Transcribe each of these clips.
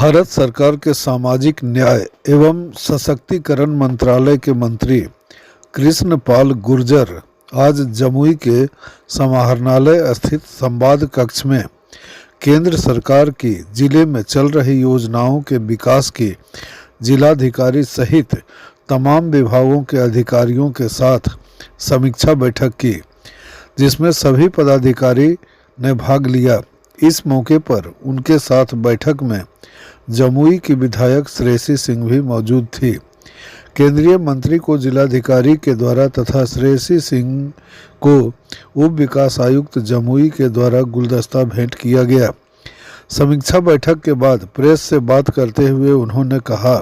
भारत सरकार के सामाजिक न्याय एवं सशक्तिकरण मंत्रालय के मंत्री कृष्ण पाल गुर्जर आज जमुई के समाहरणालय स्थित संवाद कक्ष में केंद्र सरकार की जिले में चल रही योजनाओं के विकास की जिलाधिकारी सहित तमाम विभागों के अधिकारियों के साथ समीक्षा बैठक की, जिसमें सभी पदाधिकारी ने भाग लिया। इस मौके पर उनके साथ बैठक में जमुई की विधायक श्रेयसी सिंह भी मौजूद थी। केंद्रीय मंत्री को जिलाधिकारी के द्वारा तथा श्रेयसी सिंह को उप विकास आयुक्त जमुई के द्वारा गुलदस्ता भेंट किया गया। समीक्षा बैठक के बाद प्रेस से बात करते हुए उन्होंने कहा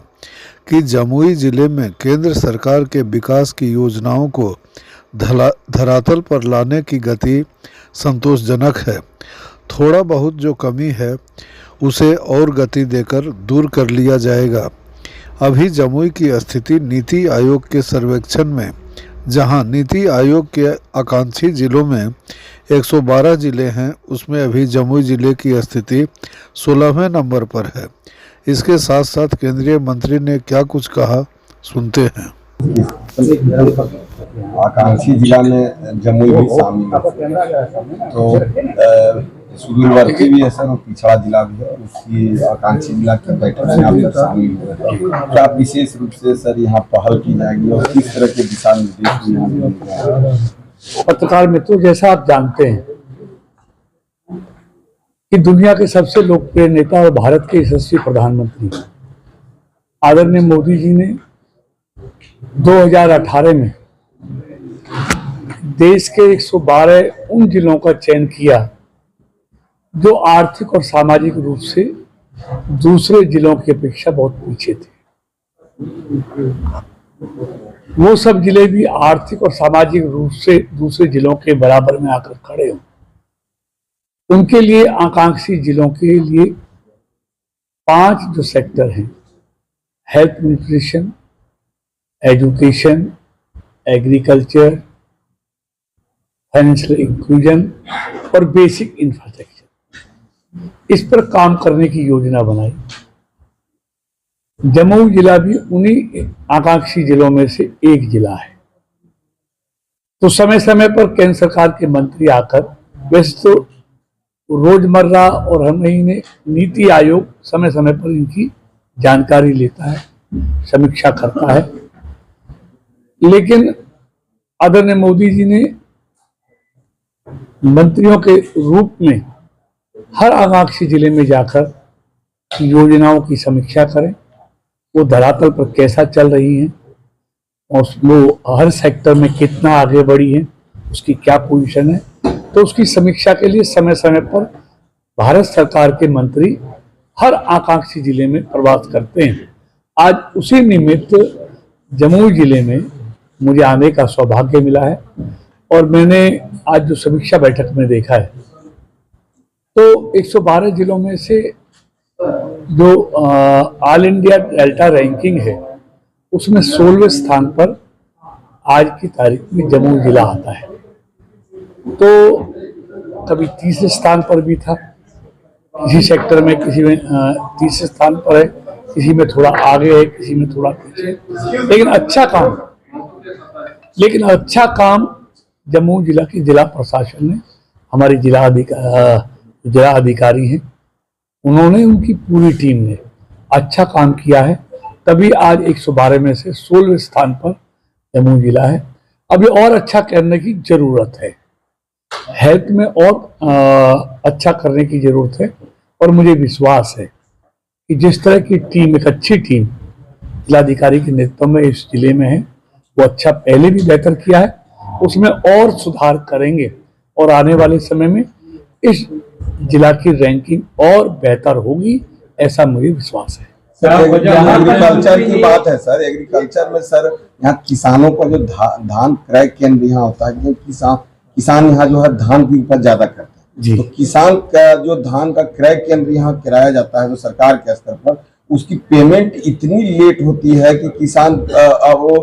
कि जमुई जिले में केंद्र सरकार के विकास की योजनाओं को धरातल पर लाने की गति संतोषजनक है। थोड़ा बहुत जो कमी है उसे और गति देकर दूर कर लिया जाएगा। अभी जमुई की स्थिति नीति आयोग के सर्वेक्षण में, जहां नीति आयोग के आकांक्षी जिलों में 112 जिले हैं, उसमें अभी जमुई जिले की स्थिति 16वें नंबर पर है। इसके साथ साथ केंद्रीय मंत्री ने क्या कुछ कहा, सुनते हैं। आकांक्षी जिला में जमुई भी शामिल है, तो सुदूरवर्ती भी है सर, और पिछड़ा जिला भी है। उसकी आकांक्षी जिला की बैठक में आप लोग शामिल हुए, क्या विशेष रूप से सर यहाँ पहल की जाएगी और किस तरह के दिशा निर्देश? पत्रकार मित्रों, जैसा आप जानते हैं कि दुनिया के सबसे लोकप्रिय नेता और भारत के यशस्वी प्रधानमंत्री आदरणीय मोदी जी ने 2018 में देश के 112 उन जिलों का चयन किया जो आर्थिक और सामाजिक रूप से दूसरे जिलों की अपेक्षा बहुत पीछे थे। वो सब जिले भी आर्थिक और सामाजिक रूप से दूसरे जिलों के बराबर में आकर खड़े हों। उनके लिए आकांक्षी जिलों के लिए 5 जो सेक्टर हैं, health, nutrition, education, agriculture, financial inclusion और बेसिक इंफ्रास्ट्रक्चर, इस पर काम करने की योजना बनाई। जमुई जिला भी उन्हीं आकांक्षी जिलों में से एक जिला है। तो समय समय पर केंद्र सरकार के मंत्री आकर, वैसे तो रोजमर्रा और हर महीने नीति आयोग समय समय पर इनकी जानकारी लेता है, समीक्षा करता है, लेकिन आदरणीय मोदी जी ने मंत्रियों के रूप में हर आकांक्षी जिले में जाकर योजनाओं की समीक्षा करें, वो धरातल पर कैसा चल रही हैं और वो हर सेक्टर में कितना आगे बढ़ी है, उसकी क्या पोजीशन है। तो उसकी समीक्षा के लिए समय समय पर भारत सरकार के मंत्री हर आकांक्षी जिले में प्रवास करते हैं। आज उसी निमित्त जमुई जिले में मुझे आने का सौभाग्य मिला है और मैंने आज जो समीक्षा बैठक में देखा है, तो 112 जिलों में से जो ऑल इंडिया डेल्टा रैंकिंग है, उसमें 16वें स्थान पर आज की तारीख में जमुई जिला आता है। तो कभी तीसरे स्थान पर भी था, किसी सेक्टर में किसी में तीसरे स्थान पर है, किसी में थोड़ा आगे है, किसी में थोड़ा पीछे, लेकिन अच्छा काम जमुई जिला की जिला प्रशासन ने, हमारी जिला अधिकारी हैं, उन्होंने, उनकी पूरी टीम ने अच्छा काम किया है, तभी आज 112 में से 16वें स्थान पर जमुई जिला है। अभी और अच्छा करने की जरूरत है, हेल्थ में और अच्छा करने की जरूरत है। और मुझे विश्वास है कि जिस तरह की टीम, एक अच्छी टीम जिलाधिकारी के नेतृत्व में इस जिले में है, वो अच्छा पहले भी बेहतर किया है, उसमें और सुधार करेंगे और आने वाले समय में इस जिला की रैंकिंग और बेहतर होगी, ऐसा मुझे विश्वास है। एग्रीकल्चर की बात है सर, एग्रीकल्चर में सर यहाँ किसानों का जो धान क्रय केंद्र यहाँ होता है, क्योंकि किसान यहाँ जो है धान की उपज ज्यादा करते हैं, तो किसान का जो धान का क्रय केंद्र यहाँ कराया जाता है जो सरकार के स्तर पर, उसकी पेमेंट इतनी लेट होती है कि किसान वो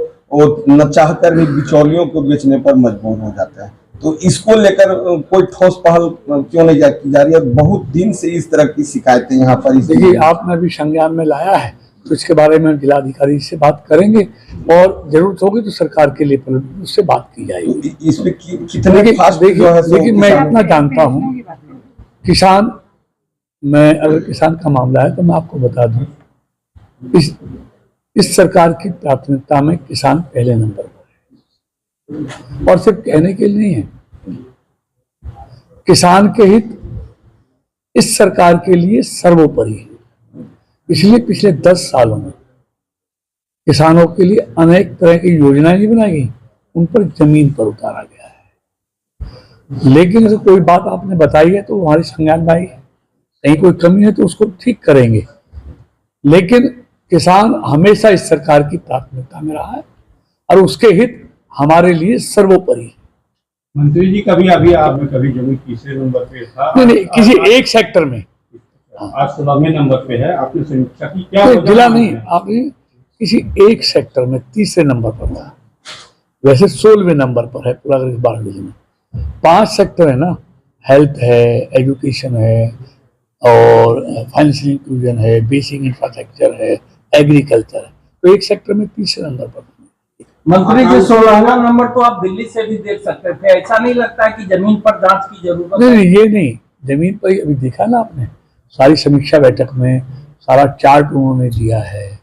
न चाहकर भी बिचौलियों को बेचने पर मजबूर हो जाता है। तो इसको लेकर कोई ठोस पहल क्यों नहीं की जा रही है? बहुत दिन से इस तरह की शिकायतें यहाँ पर देखिए, आपने अभी संज्ञान में लाया है तो इसके बारे में जिलाधिकारी से बात करेंगे और जरूरत होगी तो सरकार के लिए उससे बात की जाएगी। इसमें कितने फास्ट जो है देखिए मैं इतना जानता हूँ, किसान, मैं अगर किसान का मामला है तो मैं आपको बता दूं, इस सरकार की प्राथमिकता में किसान पहले नंबर पर है और सिर्फ कहने के लिए नहीं है। किसान के हित इस सरकार के लिए सर्वोपरि है। इसलिए पिछले 10 सालों में किसानों के लिए अनेक तरह की योजनाएं नहीं बनाई गई, उन पर जमीन पर उतारा गया है। लेकिन अगर कोई बात आपने बताई है तो हमारी संज्ञान में आई है, कहीं कोई कमी है तो उसको ठीक करेंगे। लेकिन किसान हमेशा इस सरकार की प्राथमिकता में रहा है और उसके हित हमारे लिए सर्वोपरि है। मंत्री जी, कभी अभी आपने कभी जमुई तीसरे नंबर पे था? नहीं, किसी एक सेक्टर में, आज 16वें नंबर पे है। आपने समीक्षा की क्या? जिला नहीं, आपने किसी एक सेक्टर में तीसरे नंबर पर था, वैसे 16वें नंबर पर है पूरा बाढ़ जिले में। 5 सेक्टर है ना, हेल्थ है, एजुकेशन है और फाइनेंशियल इंक्लूजन है, बेसिक इंफ्रास्ट्रक्चर है, एग्रीकल्चर है, तो एक सेक्टर में तीसरे नंबर पर। मंत्री जी, 16वां नंबर तो आप दिल्ली से भी देख सकते थे। ऐसा नहीं लगता है कि जमीन पर जांच की जरूरत है? नहीं, ये नहीं, जमीन पर अभी देखा ना आपने, सारी समीक्षा बैठक में सारा चार्ट उन्होंने दिया है।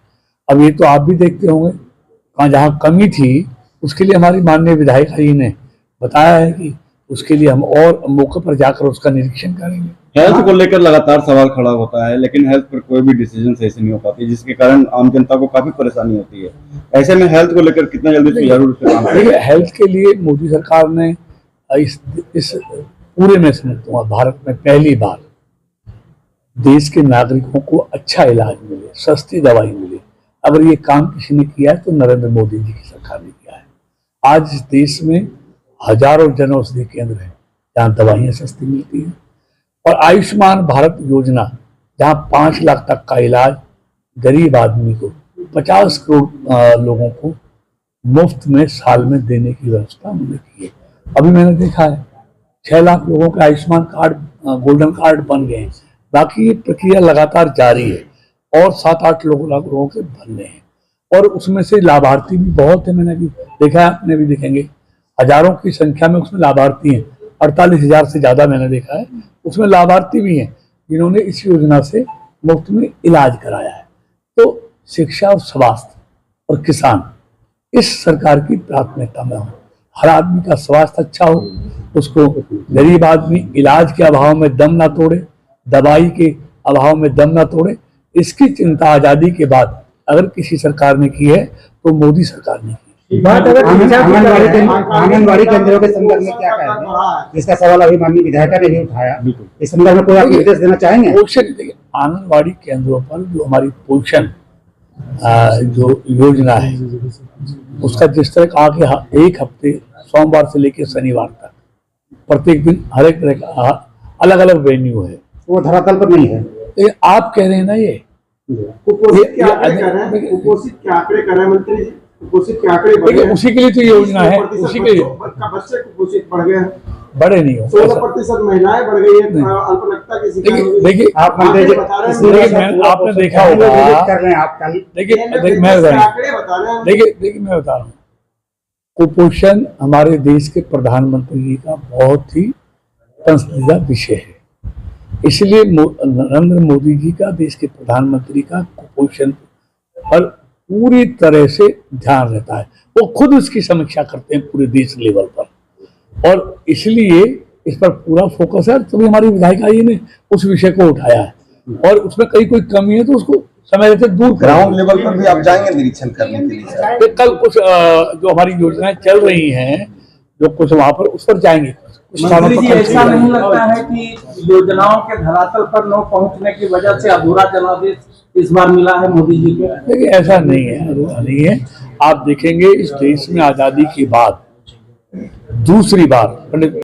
अब ये तो आप भी देखते होंगे, कहाँ जहाँ कमी थी उसके लिए हमारी माननीय विधायक जी ने बताया है कि उसके लिए हम और मौके पर जाकर उसका निरीक्षण करेंगे। हेल्थ को लेकर लगातार सवाल खड़ा होता है, लेकिन हेल्थ पर कोई भी डिसीजन सही से नहीं हो पाती, जिसके कारण आम जनता को काफी परेशानी होती है। ऐसे में हेल्थ को लेकर कितना जल्दी सुचारू रूप से काम करेंगे? हेल्थ के लिए मोदी सरकार ने इस पूरे में समझता हूँ भारत में पहली बार देश के नागरिकों को अच्छा इलाज मिले, सस्ती दवाई मिले। अगर ये काम किसी ने किया है तो नरेंद्र मोदी जी की सरकार ने किया है। आज इस देश में हजारों जन औषधि केंद्र हैं जहाँ दवाइयाँ सस्ती मिलती हैं और आयुष्मान भारत योजना जहाँ 5 लाख तक का इलाज गरीब आदमी को 50 करोड़ लोगों को मुफ्त में साल में देने की व्यवस्था उन्होंने की है। अभी मैंने देखा है 6 लाख लोगों के आयुष्मान कार्ड, गोल्डन कार्ड बन गए हैं। बाकी ये प्रक्रिया लगातार जारी है और 7-8 लोगों के बनने हैं और उसमें से लाभार्थी भी बहुत है। मैंने भी देखा है, आपने भी देखेंगे, हजारों की संख्या में उसमें लाभार्थी हैं। 48,000 से ज्यादा मैंने देखा है, उसमें लाभार्थी भी हैं जिन्होंने इस योजना से मुफ्त में इलाज कराया है। तो शिक्षा और स्वास्थ्य और किसान इस सरकार की प्राथमिकता में हो। हर आदमी का स्वास्थ्य अच्छा हो, उसको गरीब आदमी इलाज के अभाव में दम ना तोड़े, दवाई के अभाव में दम ना तोड़े। इसकी चिंता आजादी के बाद अगर किसी सरकार ने की है तो मोदी सरकार ने की। आंगनबाड़ी केंद्रों के संदर्भ में क्या कहेंगे? इसका सवाल अभी माननीय विधायक ने भी उठाया। इस संदर्भ में कोई आप निर्देश देना चाहेंगे? पोषण, देखिए आंगनबाड़ी केंद्रों पर जो हमारी पोषण जो योजना है उसका जिस तरह कहा कि 1 हफ्ते सोमवार से लेकर शनिवार तक प्रत्येक दिन हर एक तरह का अलग अलग वेन्यू है, वो धरातल पर नहीं है। ये आप कह रहे हैं ना, ये कुपोषित के आंकड़े कर रहे हैं, कुपोषित के आंकड़े कर रहे हैं मंत्री जी, कुपोषित के आंकड़े बढ़ गए। उसी के लिए तो योजना है, उसी के लिए बच्चे कुपोषित बढ़ गए हैं, बड़े नहीं हो, 16% महिलाएं बढ़ गई है अल्पनग्नता के शिकार हो गई। देखिए आप मंत्री जी बता रहे हैं, आपने देखा होगा, कर रहे हैं आप कल। देखिए मैं आंकड़े बता रहे हैं। देखिए मैं बता रहा हूँ, कुपोषण हमारे देश के प्रधानमंत्री जी का बहुत ही पसंदीदा विषय है। इसलिए नरेंद्र मोदी जी का, देश के प्रधानमंत्री का कुपोषण पर पूरी तरह से ध्यान रहता है। वो खुद उसकी समीक्षा करते हैं पूरे देश लेवल पर और इसलिए इस पर पूरा फोकस है। तभी हमारी विधायिका जी ने उस विषय को उठाया है और उसमें कोई कमी है तो उसको समय रहते दूर ग्राउंड लेवल पर भी आप जाएंगे निरीक्षण करने के लिए? कल कुछ जो हमारी योजनाएं चल रही हैं, जो कुछ वहां पर उस पर जाएंगे। मंत्री जी, ऐसा नहीं लगता है कि योजनाओं के धरातल पर न पहुंचने की वजह से अधूरा जनादेश इस बार मिला है मोदी जी को? देखिए ऐसा नहीं है, अधूरा नहीं है। आप देखेंगे इस देश में आजादी के बाद दूसरी बार पंडित